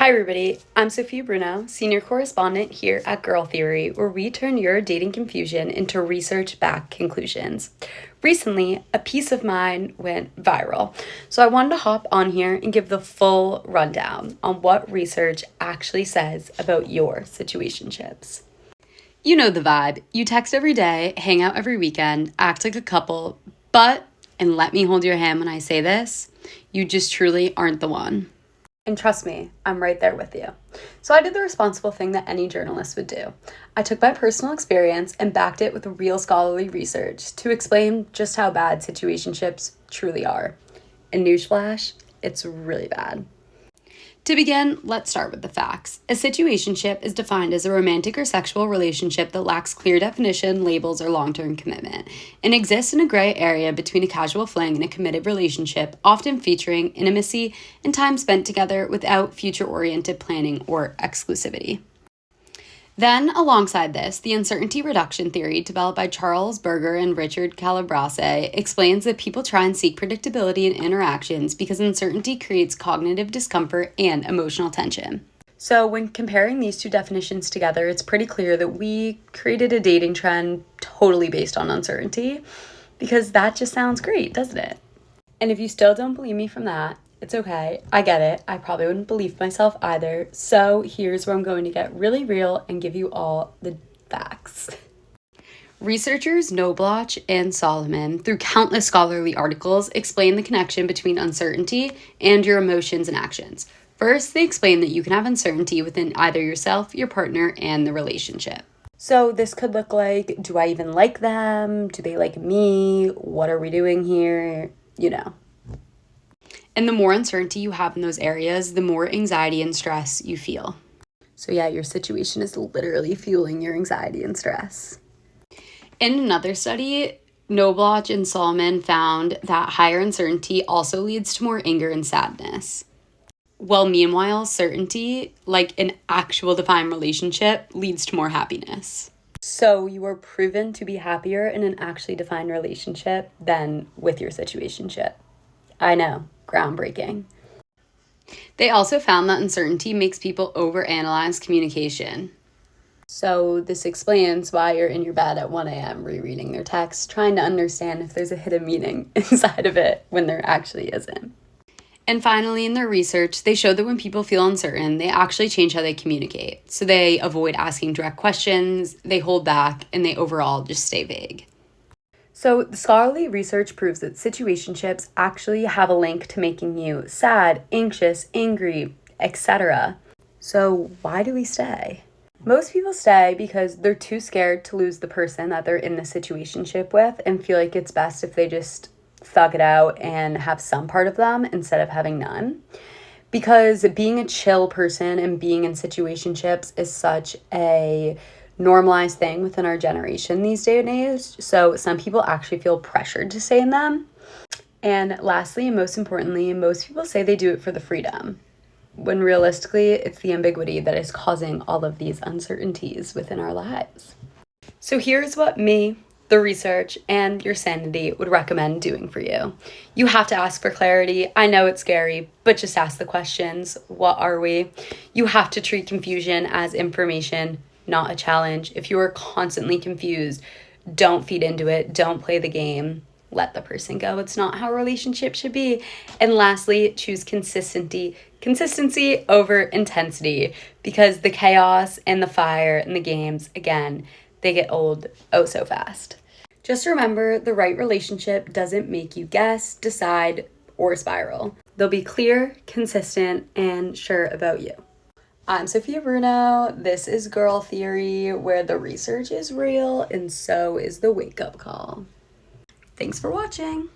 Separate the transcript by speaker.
Speaker 1: Hi everybody, I'm Sophia Bruno, senior correspondent here at Girl Theory, where we turn your dating confusion into research-backed conclusions. Recently, a piece of mine went viral, so I wanted to hop on here and give the full rundown on what research actually says about your situationships. You know the vibe. You text every day, hang out every weekend, act like a couple, but, and let me hold your hand when I say this, you just truly aren't the one. And trust me, I'm right there with you. So I did the responsible thing that any journalist would do. I took my personal experience and backed it with real scholarly research to explain just how bad situationships truly are. And newsflash, it's really bad. To begin, let's start with the facts. A situationship is defined as a romantic or sexual relationship that lacks clear definition, labels, or long-term commitment, and exists in a gray area between a casual fling and a committed relationship, often featuring intimacy and time spent together without future-oriented planning or exclusivity. Then, alongside this, the uncertainty reduction theory developed by Charles Berger and Richard Calabrese explains that people try and seek predictability in interactions because uncertainty creates cognitive discomfort and emotional tension. So when comparing these two definitions together, it's pretty clear that we created a dating trend totally based on uncertainty, because that just sounds great, doesn't it? And if you still don't believe me from that, it's okay. I get it. I probably wouldn't believe myself either. So here's where I'm going to get really real and give you all the facts. Researchers Knobloch and Solomon, through countless scholarly articles, explain the connection between uncertainty and your emotions and actions. First, they explain that you can have uncertainty within either yourself, your partner, and the relationship. So this could look like, do I even like them? Do they like me? What are we doing here? You know. And the more uncertainty you have in those areas, the more anxiety and stress you feel. So yeah, your situation is literally fueling your anxiety and stress. In another study, Knobloch and Solomon found that higher uncertainty also leads to more anger and sadness. While meanwhile, certainty, like an actual defined relationship, leads to more happiness. So you are proven to be happier in an actually defined relationship than with your situationship. I know, groundbreaking. They also found that uncertainty makes people overanalyze communication. So this explains why you're in your bed at 1 a.m. rereading their text, trying to understand if there's a hidden meaning inside of it when there actually isn't. And finally, in their research, they showed that when people feel uncertain, they actually change how they communicate. So they avoid asking direct questions, they hold back, and they overall just stay vague. So the scholarly research proves that situationships actually have a link to making you sad, anxious, angry, etc. So why do we stay? Most people stay because they're too scared to lose the person that they're in the situationship with and feel like it's best if they just thug it out and have some part of them instead of having none. Because being a chill person and being in situationships is such a normalized thing within our generation these days and age. So some people actually feel pressured to stay in them. And lastly, and most importantly, most people say they do it for the freedom, when realistically, it's the ambiguity that is causing all of these uncertainties within our lives. So here's what me, the research, and your sanity would recommend doing for you. You have to ask for clarity. I know it's scary, but just ask the questions. What are we? You have to treat confusion as information, not a challenge. If you are constantly confused, don't feed into it. Don't play the game. Let the person go. It's not how a relationship should be. And lastly, choose consistency over intensity, because the chaos and the fire and the games, again, they get old oh so fast. Just remember, the right relationship doesn't make you guess, decide, or spiral. They'll be clear, consistent, and sure about you. I'm Sophia Bruno. This is Girl Theory, where the research is real and so is the wake-up call. Thanks for watching.